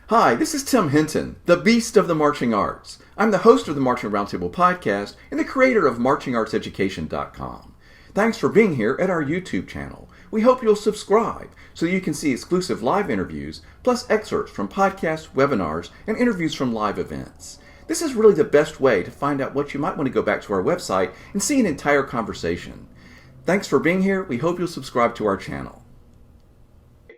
Hi, this is Tim Hinton, the Beast of the Marching Arts. I'm the host of the Marching Roundtable podcast and the creator of MarchingArtsEducation.com. Thanks for being here at our YouTube channel. We hope you'll subscribe so you can see exclusive live interviews, plus excerpts from podcasts, webinars, and interviews from live events. This is really the best way to find out what you might want to go back to our website and see an entire conversation. Thanks for being here. We hope you'll subscribe to our channel.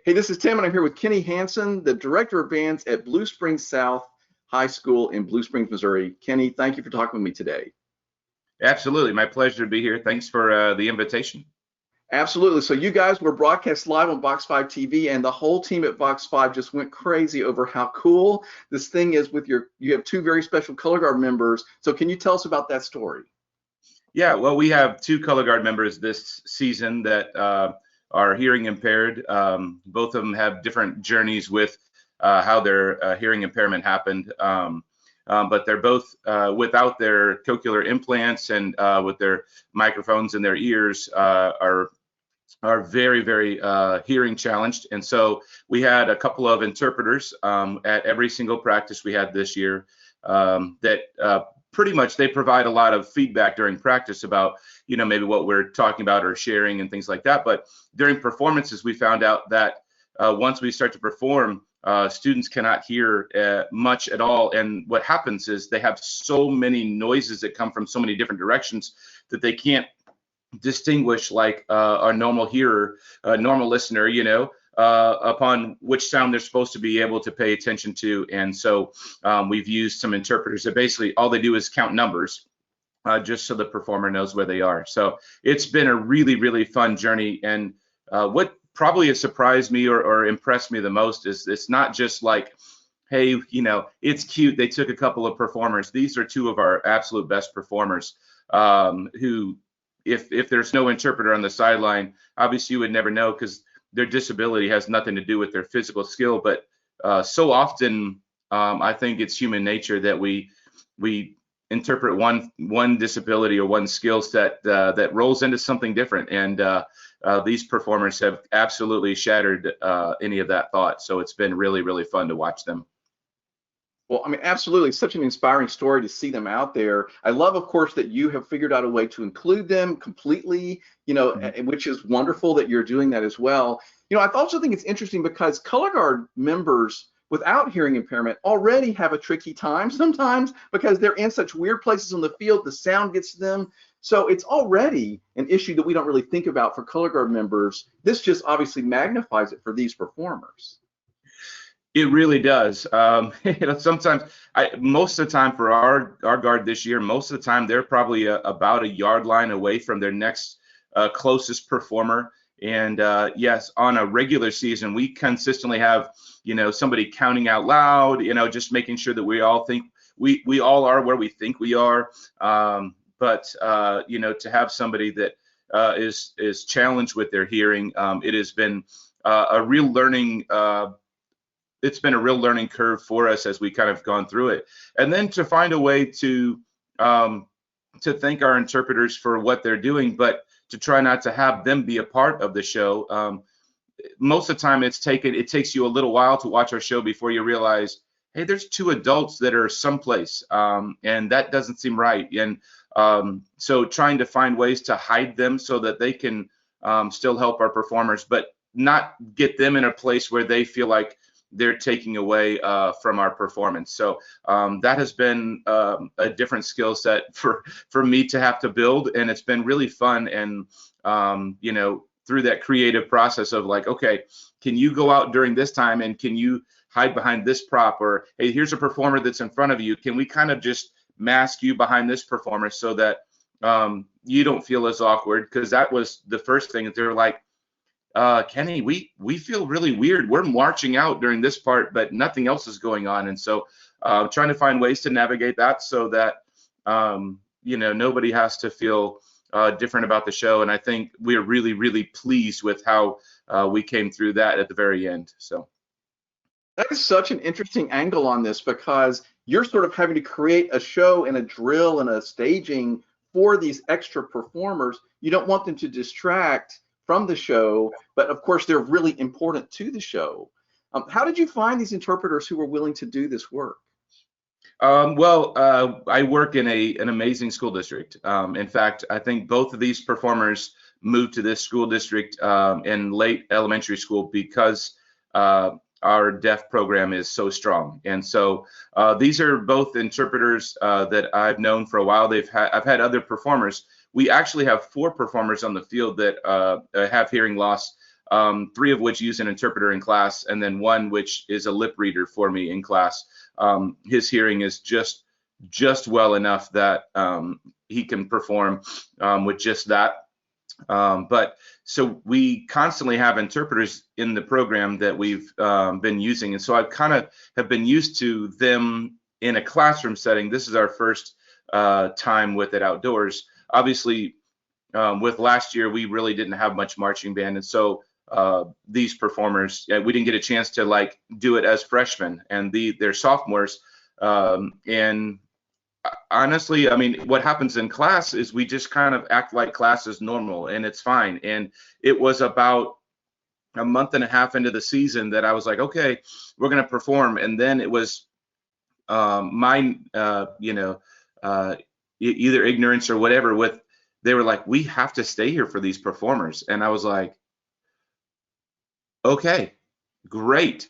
Hey, this is Tim, and I'm here with Kenny Hansen, the Director of Bands at Blue Springs South High School in Blue Springs, Missouri. Kenny, thank you for talking with me today. Absolutely. My pleasure to be here. Thanks for the invitation. Absolutely. So you guys were broadcast live on Box 5 TV, and the whole team at Box 5 just went crazy over how cool this thing is with you have two very special color guard members. So can you tell us about that story? Yeah, well, we have two color guard members this season that are hearing impaired. Both of them have different journeys with how their hearing impairment happened. But they're both without their cochlear implants and with their microphones in their ears are very, very hearing challenged. And so we had a couple of interpreters at every single practice we had this year that pretty much they provide a lot of feedback during practice about, maybe what we're talking about or sharing and things like that. But during performances, we found out that once we start to perform, students cannot hear much at all. And what happens is they have so many noises that come from so many different directions that they can't distinguish like a normal hearer, a normal listener, upon which sound they're supposed to be able to pay attention to. And so we've used some interpreters that basically all they do is count numbers just so the performer knows where they are. So it's been a really, really fun journey. And what probably has surprised me or impressed me the most is it's not just like, hey, it's cute. They took a couple of performers. These are two of our absolute best performers who, if there's no interpreter on the sideline, obviously you would never know because their disability has nothing to do with their physical skill. But so often, I think it's human nature that we interpret one disability or one skill set that rolls into something different. And these performers have absolutely shattered any of that thought. So it's been really, really fun to watch them. Well, I mean, absolutely. Such an inspiring story to see them out there. I love, of course, that you have figured out a way to include them completely, which is wonderful that you're doing that as well. I also think it's interesting because color guard members without hearing impairment already have a tricky time sometimes because they're in such weird places on the field, the sound gets to them. So it's already an issue that we don't really think about for color guard members. This just obviously magnifies it for these performers. It really does. Sometimes, most of the time for our guard this year, most of the time they're probably about a yard line away from their next closest performer. And yes, on a regular season, we consistently have, somebody counting out loud, just making sure that we all think we all are where we think we are. But to have somebody that is challenged with their hearing, it has been a real learning. It's been a real learning curve for us as we kind of gone through it. And then to find a way to thank our interpreters for what they're doing, but to try not to have them be a part of the show. Most of the time it takes you a little while to watch our show before you realize, hey, there's two adults that are someplace, and that doesn't seem right. And so trying to find ways to hide them so that they can still help our performers, but not get them in a place where they feel like they're taking away from our performance. So that has been a different skill set for me to have to build, and it's been really fun. And through that creative process of like, okay, can you go out during this time and can you hide behind this prop, or hey, here's a performer that's in front of you, can we kind of just mask you behind this performer so that you don't feel as awkward? Because that was the first thing that they were like, Kenny, we feel really weird. We're marching out during this part, but nothing else is going on. And so trying to find ways to navigate that so that, nobody has to feel different about the show. And I think we're really, really pleased with how we came through that at the very end. So that is such an interesting angle on this because you're sort of having to create a show and a drill and a staging for these extra performers. You don't want them to distract from the show, but of course they're really important to the show. How did you find these interpreters who were willing to do this work? I work in an amazing school district. In fact, I think both of these performers moved to this school district in late elementary school because our deaf program is so strong. And so these are both interpreters that I've known for a while. I've had other performers. We actually have 4 performers on the field that have hearing loss. 3 of which use an interpreter in class, and then 1 which is a lip reader for me in class. His hearing is just well enough that he can perform with just that. But so we constantly have interpreters in the program that we've been using, and so I kind of have been used to them in a classroom setting. This is our first time with it outdoors. Obviously, with last year, we really didn't have much marching band, and so these performers, we didn't get a chance to like do it as freshmen, and they're sophomores. And honestly, I mean, what happens in class is we just kind of act like class is normal, and it's fine. And it was about a month and a half into the season that I was like, okay, we're going to perform. And then it was either ignorance or whatever, they were like, we have to stay here for these performers. And I was like, okay, great.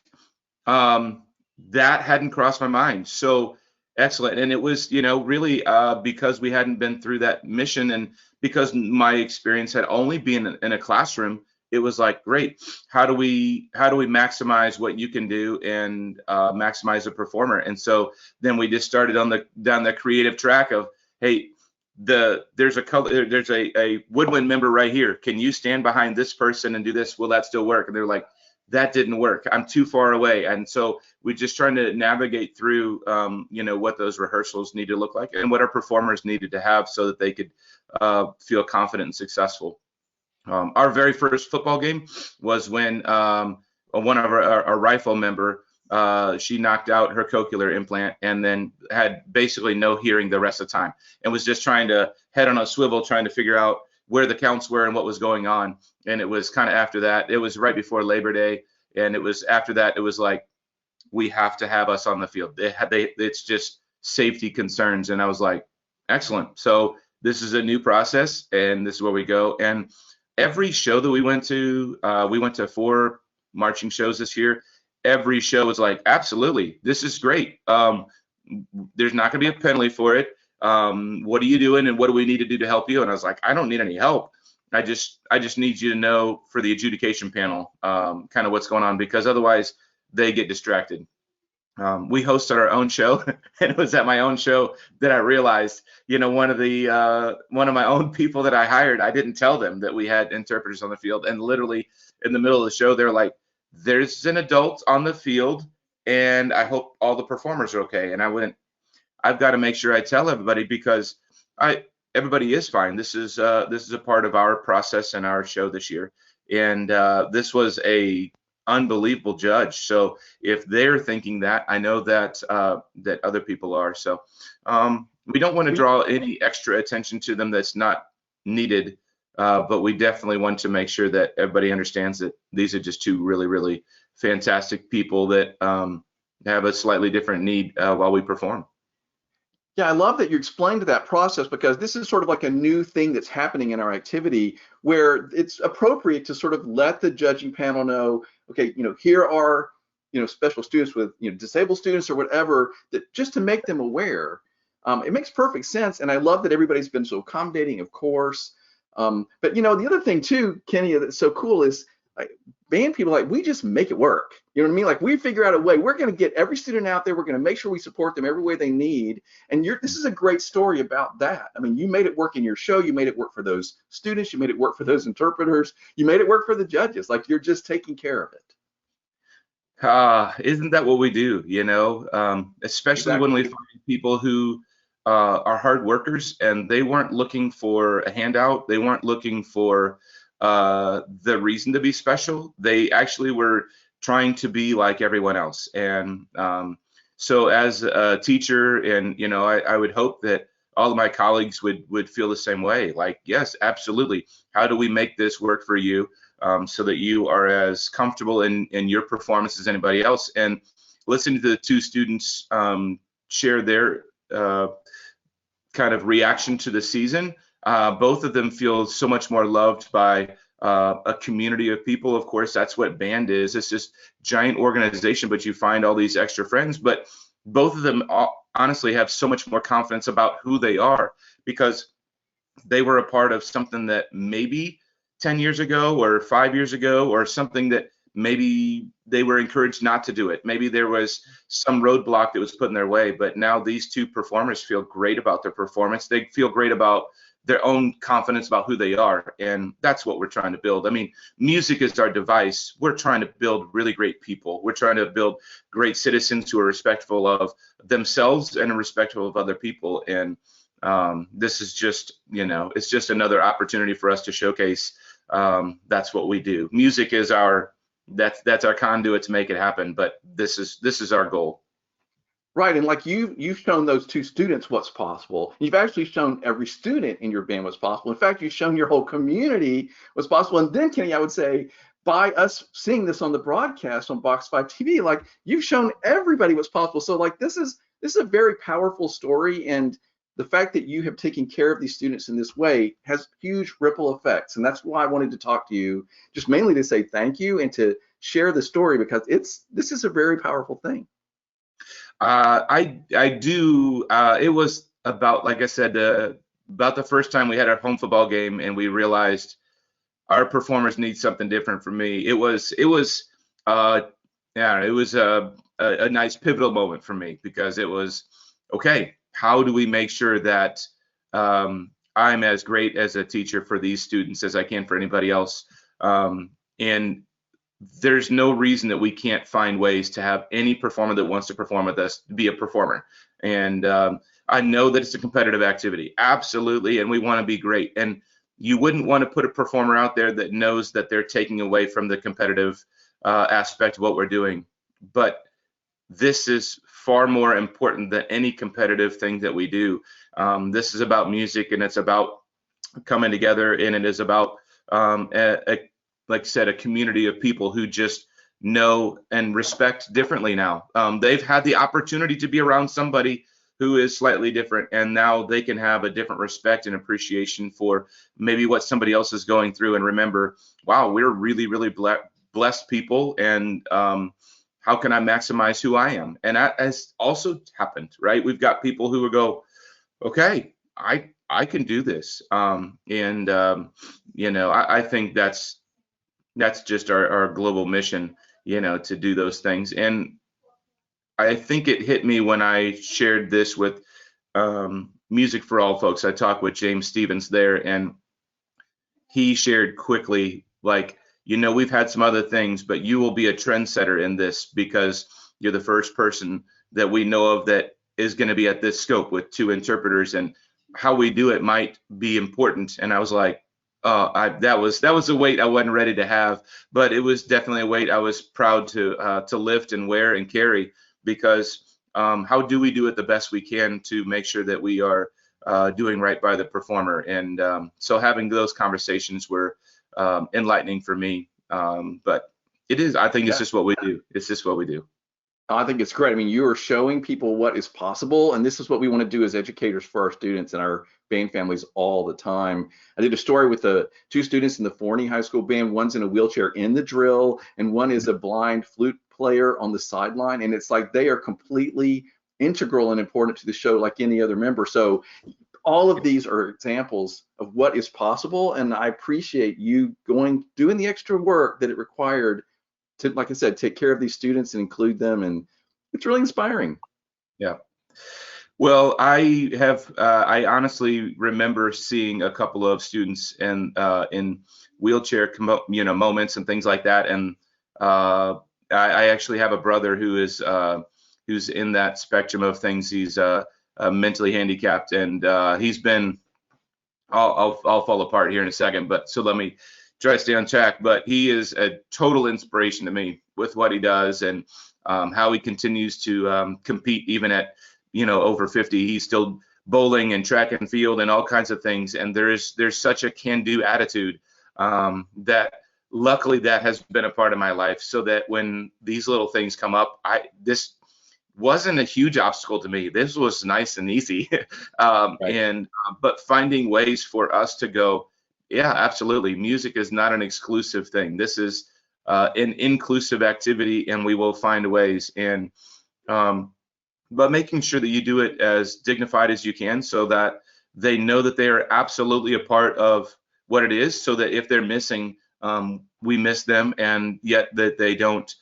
That hadn't crossed my mind. So excellent. And it was, really because we hadn't been through that mission, and because my experience had only been in a classroom, it was like, great. How do we maximize what you can do and maximize a performer? And so then we just started down the creative track of, hey, there's a woodwind member right here. Can you stand behind this person and do this? Will that still work? And they're like, that didn't work. I'm too far away. And so we're just trying to navigate through, what those rehearsals need to look like and what our performers needed to have so that they could feel confident and successful. Our very first football game was when one of our rifle member, she knocked out her cochlear implant and then had basically no hearing the rest of the time, and was just trying to head on a swivel, trying to figure out where the counts were and what was going on. And it was kind of after that, it was right before Labor Day. And it was after that, it was like, we have to have us on the field. It's just safety concerns. And I was like, excellent. So this is a new process, and this is where we go. And every show that we went to 4 marching shows this year. Every show was like, absolutely, this is great. There's not going to be a penalty for it. What are you doing, and what do we need to do to help you? And I was like, I don't need any help. I just need you to know for the adjudication panel kind of what's going on, because otherwise they get distracted. We hosted our own show, and it was at my own show that I realized, one of my own people that I hired, I didn't tell them that we had interpreters on the field. And literally in the middle of the show, they're like, there's an adult on the field, and I hope all the performers are okay. And I went, I've got to make sure I tell everybody, because everybody is fine. This is a part of our process and our show this year. And this was a unbelievable judge. So if they're thinking that, I know that that other people are. So we don't want to draw any extra attention to them that's not needed. But we definitely want to make sure that everybody understands that these are just 2 really, really fantastic people that have a slightly different need while we perform. Yeah, I love that you explained that process, because this is sort of like a new thing that's happening in our activity, where it's appropriate to sort of let the judging panel know, okay, here are, special students with, disabled students or whatever, that just to make them aware. It makes perfect sense. And I love that everybody's been so accommodating, of course. But the other thing too, Kenny, that's so cool is band people, like, we just make it work. You know what I mean? Like, we figure out a way. We're going to get every student out there. We're going to make sure we support them every way they need. And this is a great story about that. I mean, you made it work in your show. You made it work for those students. You made it work for those interpreters. You made it work for the judges. Like, you're just taking care of it. Isn't that what we do? Especially Exactly. when we find people who are hard workers, and they weren't looking for a handout. They weren't looking for the reason to be special. They actually were trying to be like everyone else. And so as a teacher, and I would hope that all of my colleagues would feel the same way. Like, yes, absolutely. How do we make this work for you? so that you are as comfortable in your performance as anybody else. And listening to the two students share their kind of reaction to the season, both of them feel so much more loved by a community of people. Of course, that's what band is. It's just giant organization, but you find all these extra friends. But both of them honestly have so much more confidence about who they are because they were a part of something that maybe 10 years ago or 5 years ago, or something that maybe they were encouraged not to do it. Maybe there was some roadblock that was put in their way, but now these two performers feel great about their performance. They feel great about their own confidence about who they are. And that's what we're trying to build. I mean, music is our device. We're trying to build really great people. We're trying to build great citizens who are respectful of themselves and respectful of other people. And this is just, it's just another opportunity for us to showcase. That's what we do. Music is that's our conduit to make it happen. But this is our goal. Right, and like you've shown those two students what's possible. You've actually shown every student in your band what's possible. In fact, you've shown your whole community what's possible. And then, Kenny, I would say, by us seeing this on the broadcast on Box 5 TV, like you've shown everybody what's possible. So like this is a very powerful story, and the fact that you have taken care of these students in this way has huge ripple effects. And that's why I wanted to talk to you, just mainly to say thank you and to share the story, because this is a very powerful thing. I do. It was about, like I said, about the first time we had our home football game and we realized our performers need something different from me. It was a nice pivotal moment for me, because it was, okay, how do we make sure that I'm as great as a teacher for these students as I can for anybody else? And there's no reason that we can't find ways to have any performer that wants to perform with us be a performer. And I know that it's a competitive activity, absolutely, and we want to be great. And you wouldn't want to put a performer out there that knows that they're taking away from the competitive aspect of what we're doing. But this is far more important than any competitive thing that we do. This is about music, and it's about coming together, and it is about like I said, a community of people who just know and respect differently now. They've had the opportunity to be around somebody who is slightly different, and now they can have a different respect and appreciation for maybe what somebody else is going through, and remember, wow, we're really, really blessed people, and how can I maximize who I am? And that has also happened, right? We've got people who will go, okay, I can do this. I think that's just our global mission, to do those things. And I think it hit me when I shared this with Music for All folks. I talked with James Stevens there, and he shared quickly, like, we've had some other things, but you will be a trendsetter in this, because you're the first person that we know of that is going to be at this scope with 2 interpreters, and how we do it might be important. And I was like, that was a weight I wasn't ready to have, but it was definitely a weight I was proud to lift and wear and carry, because how do we do it the best we can to make sure that we are doing right by the performer? And so having those conversations were enlightening for me. But it is, I think it's just what we do. It's just what we do. I think it's great. I mean, you are showing people what is possible, and this is what we want to do as educators for our students and our band families all the time. I did a story with the 2 students in the Forney High School band. One's in a wheelchair in the drill, and one is a blind flute player on the sideline. And it's like they are completely integral and important to the show, like any other member. So all of these are examples of what is possible, and I appreciate you doing the extra work that it required to, like I said, take care of these students and include them, and it's really inspiring. Yeah. Well, I honestly remember seeing a couple of students in wheelchair moments and things like that, and I actually have a brother who's in that spectrum of things. He's mentally handicapped, and he's been. I'll fall apart here in a second, but so let me try to stay on track. But he is a total inspiration to me with what he does, and how he continues to compete even at over 50. He's still bowling and track and field and all kinds of things, and there's such a can-do attitude that luckily that has been a part of my life, so that when these little things come up, this wasn't a huge obstacle to me. This was nice and easy. Right. But finding ways for us to go, yeah, absolutely. Music is not an exclusive thing. This is an inclusive activity, and we will find ways. And but making sure that you do it as dignified as you can, so that they know that they are absolutely a part of what it is, so that if they're missing, we miss them, and yet that they don't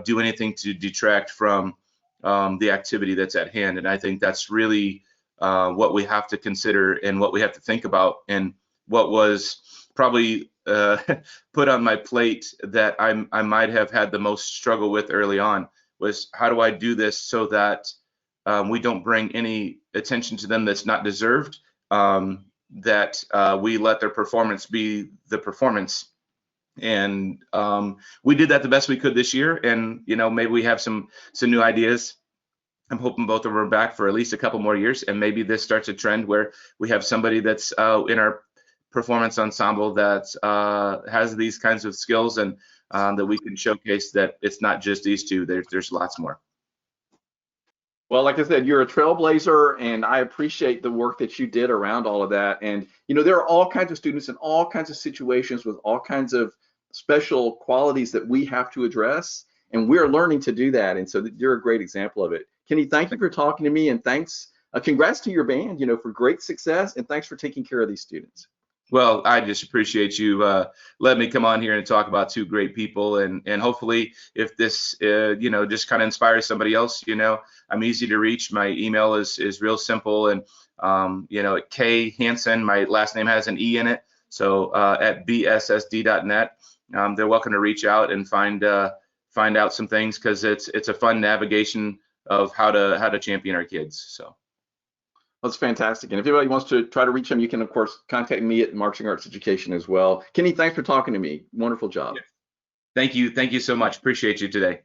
do anything to detract from the activity that's at hand. And I think that's really what we have to consider and what we have to think about. And what was probably put on my plate that I might have had the most struggle with early on was, how do I do this so that we don't bring any attention to them that's not deserved, that we let their performance be the performance. And we did that the best we could this year. And maybe we have some new ideas. I'm hoping both of them are back for at least a couple more years, and maybe this starts a trend where we have somebody that's in our performance ensemble that has these kinds of skills, and that we can showcase that it's not just these two. There's lots more. Well, like I said, you're a trailblazer, and I appreciate the work that you did around all of that. And, there are all kinds of students in all kinds of situations with all kinds of special qualities that we have to address, and we're learning to do that. And so you're a great example of it. Kenny, thank you for talking to me, and congrats to your band, for great success, and thanks for taking care of these students. Well, I just appreciate you letting me come on here and talk about two great people, and hopefully, if this just kind of inspires somebody else. I'm easy to reach. My email is real simple, and K Hansen. My last name has an E in it, so at bssd.net. They're welcome to reach out and find out some things, because it's a fun navigation of how to champion our kids. So. That's fantastic. And if anybody wants to try to reach him, you can, of course, contact me at Marching Arts Education as well. Kenny, thanks for talking to me. Wonderful job. Thank you. Thank you so much. Appreciate you today.